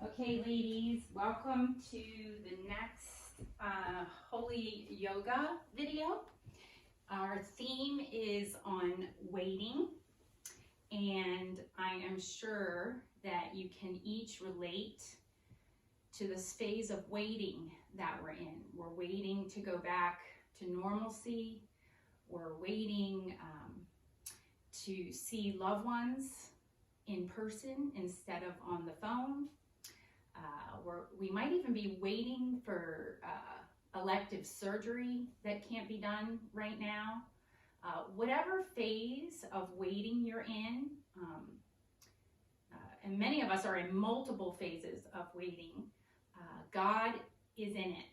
Okay, ladies, welcome to the next Holy Yoga video. Our theme is on waiting, and I am sure that you can each relate to this phase of waiting that we're in. We're waiting to go back to normalcy. We're waiting to see loved ones in person instead of on the phone. We might even be waiting for elective surgery that can't be done right now. Whatever phase of waiting you're in, and many of us are in multiple phases of waiting, God is in it.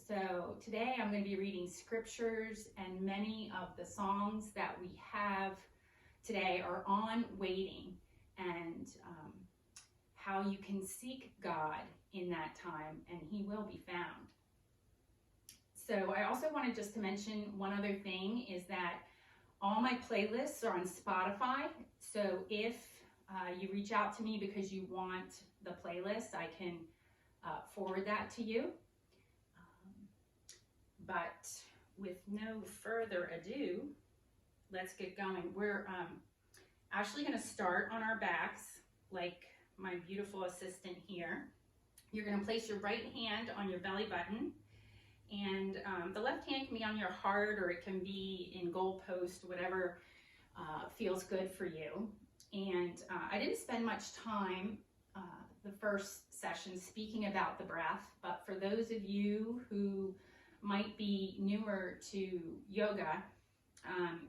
So today I'm going to be reading scriptures, and many of the songs that we have today are on waiting and how you can seek God in that time, and he will be found. So I also wanted just to mention one other thing is that all my playlists are on Spotify. So if you reach out to me because you want the playlist, I can forward that to you. But with no further ado, let's get going. We're actually going to start on our backs like my beautiful assistant here. You're going to place your right hand on your belly button, and the left hand can be on your heart, or it can be in goalpost, whatever feels good for you. And I didn't spend much time the first session speaking about the breath, but for those of you who might be newer to yoga,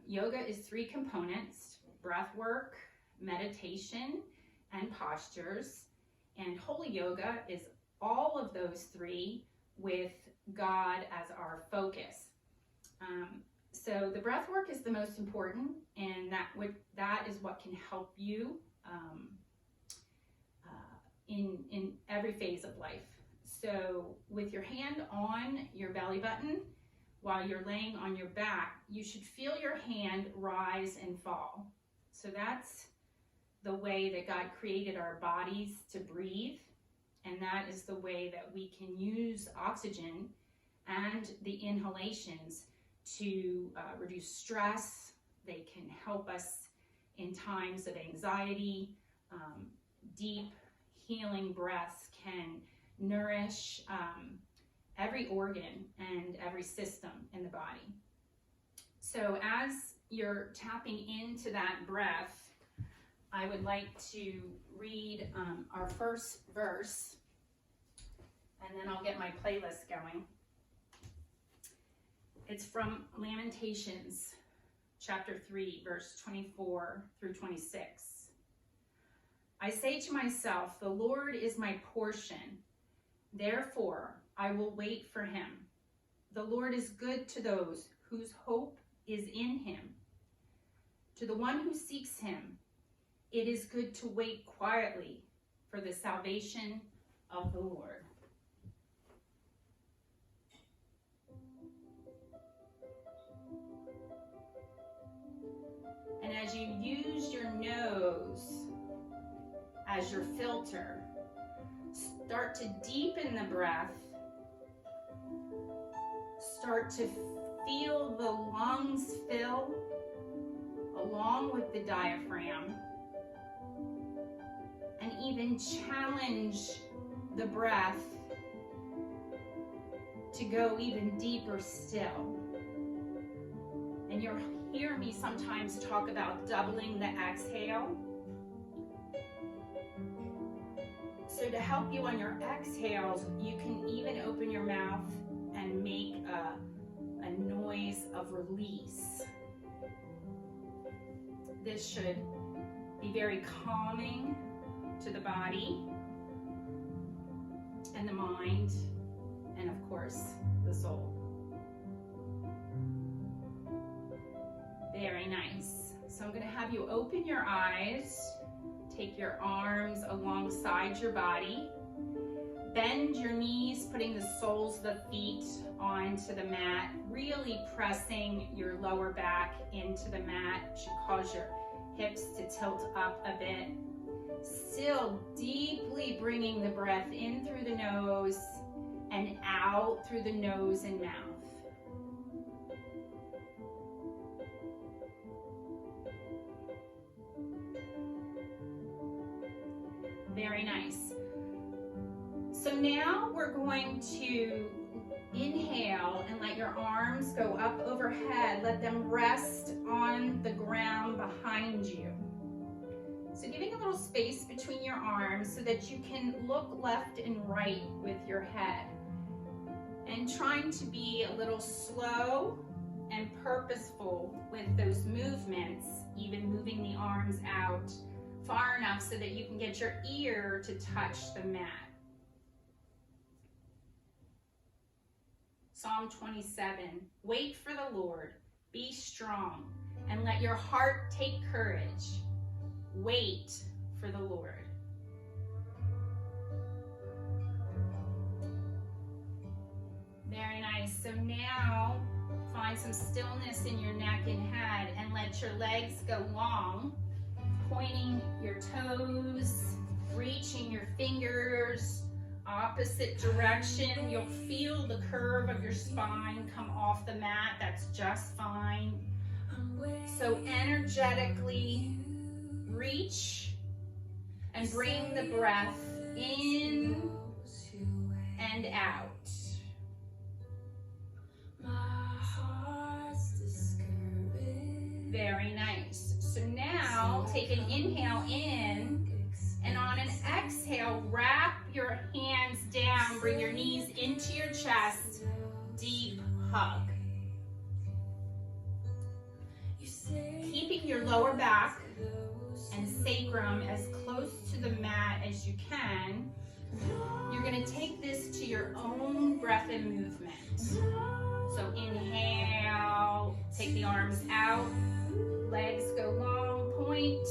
yoga is 3 components: breath work, meditation, and postures. And Holy Yoga is all of those 3 with God as our focus. So the breath work is the most important, and that is what can help you in every phase of life. So with your hand on your belly button, while you're laying on your back, you should feel your hand rise and fall. So that's the way that God created our bodies to breathe, and that is the way that we can use oxygen and the inhalations to reduce stress. They can help us in times of anxiety. Deep healing breaths can nourish every organ and every system in the body. So as you're tapping into that breath, I would like to read our first verse, and then I'll get my playlist going. It's from Lamentations, chapter 3, verse 24 through 26. I say to myself, the Lord is my portion. Therefore, I will wait for him. The Lord is good to those whose hope is in him. To the one who seeks him, it is good to wait quietly for the salvation of the Lord. And as you use your nose as your filter, start to deepen the breath. Start to feel the lungs fill along with the diaphragm, and even challenge the breath to go even deeper still. And you'll hear me sometimes talk about doubling the exhale. So to help you on your exhales, you can even open your mouth and make a noise of release. This should be very calming to the body and the mind, and of course, the soul. Very nice. So I'm going to have you open your eyes, take your arms alongside your body, bend your knees, putting the soles of the feet onto the mat, really pressing your lower back into the mat. It should cause your hips to tilt up a bit. Still deeply bringing the breath in through the nose and out through the nose and mouth. Very nice. So now we're going to inhale and let your arms go up overhead. Let them rest on the ground behind you. So giving a little space between your arms so that you can look left and right with your head. And trying to be a little slow and purposeful with those movements, even moving the arms out far enough so that you can get your ear to touch the mat. Psalm 27, wait for the Lord, be strong, and let your heart take courage. Wait for the Lord. Very nice. So now find some stillness in your neck and head and let your legs go long, pointing your toes, reaching your fingers opposite direction. You'll feel the curve of your spine come off the mat. That's just fine. So energetically reach and bring the breath in and out. Very nice. So now take an inhale in, and on an exhale, wrap your hands down, bring your knees into your chest, deep hug. Keeping your lower back and sacrum as close to the mat as you can, you're going to take this to your own breath and movement. So inhale, take the arms out, legs go long, point,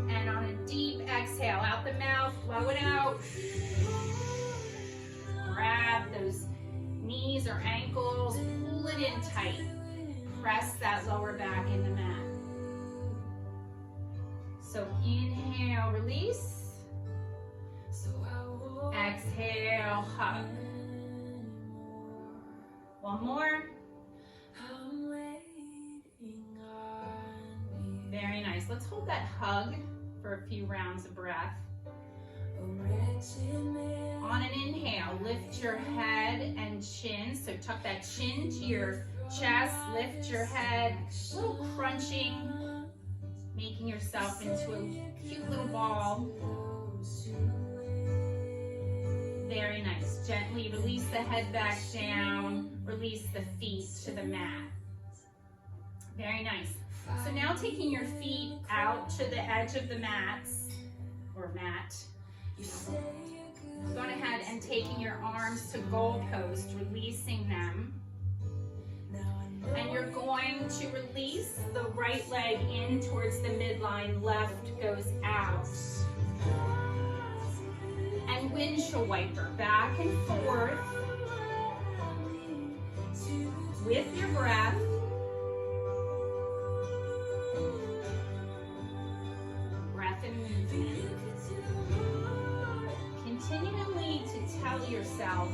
and on a deep exhale, out the mouth, blow it out. Grab those knees or ankles, pull it in tight. Press that lower back in the mat. So inhale, release. Exhale, hug. One more. Very nice. Let's hold that hug for a few rounds of breath. On an inhale, lift your head and chin. So tuck that chin to your chest, lift your head, a little crunching, making yourself into a cute little ball. Very nice. Gently release the head back down, release the feet to the mat. Very nice. So now taking your feet out to the edge of the mats, or mat, going ahead and taking your arms to goalpost, releasing them. And you're going to release the right leg in towards the midline, left goes out. And windshield wiper, back and forth with your breath. Breath and movement. Continually to tell yourself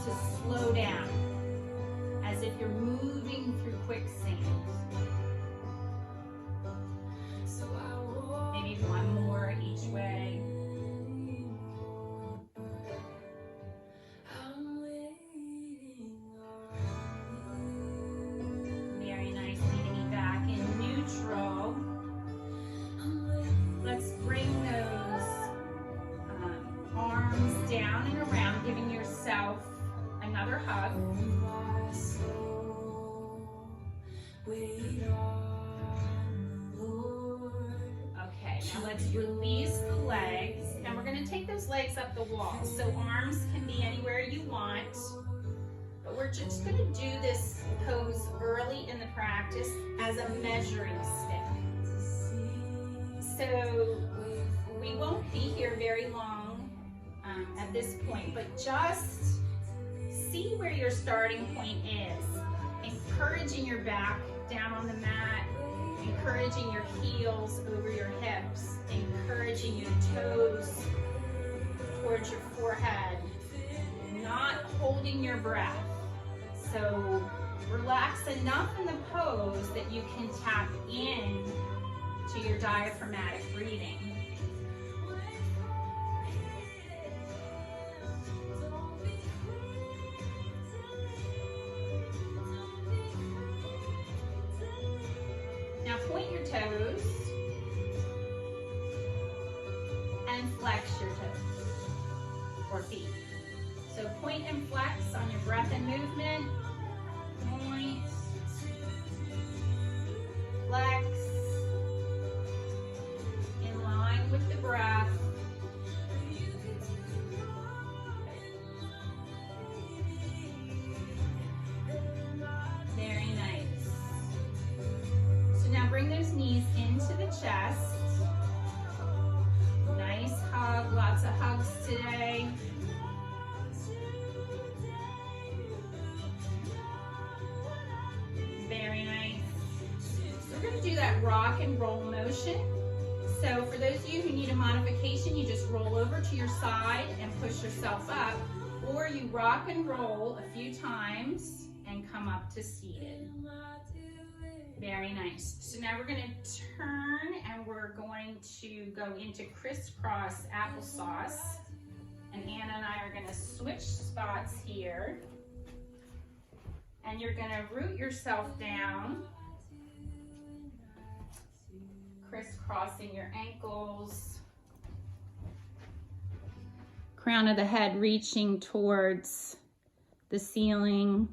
to slow down, as if you're moving through quicksand. Maybe one more each way. Very nice, leaving it back in neutral. Let's bring those arms down and around, giving yourself another hug. Okay, now let's release the legs, and we're going to take those legs up the wall. So arms can be anywhere you want, but we're just going to do this pose early in the practice as a measuring stick. So we won't be here very long at this point, but just see where your starting point is. Encouraging your back down on the mat, encouraging your heels over your hips, reaching your toes towards your forehead, not holding your breath. So relax enough in the pose that you can tap in to your diaphragmatic breathing. Now point your toes and flex your toes or feet. So point and flex on your breath and movement. Point, flex, in line with the breath. Very nice. So now bring those knees into the chest. Nice hug, lots of hugs today. Very nice. So we're going to do that rock and roll motion. So for those of you who need a modification, you just roll over to your side and push yourself up, or you rock and roll a few times and come up to seated. Very nice. So now we're going to turn and we're going to go into crisscross applesauce. And Anna and I are going to switch spots here. And you're going to root yourself down, crisscrossing your ankles. Crown of the head reaching towards the ceiling.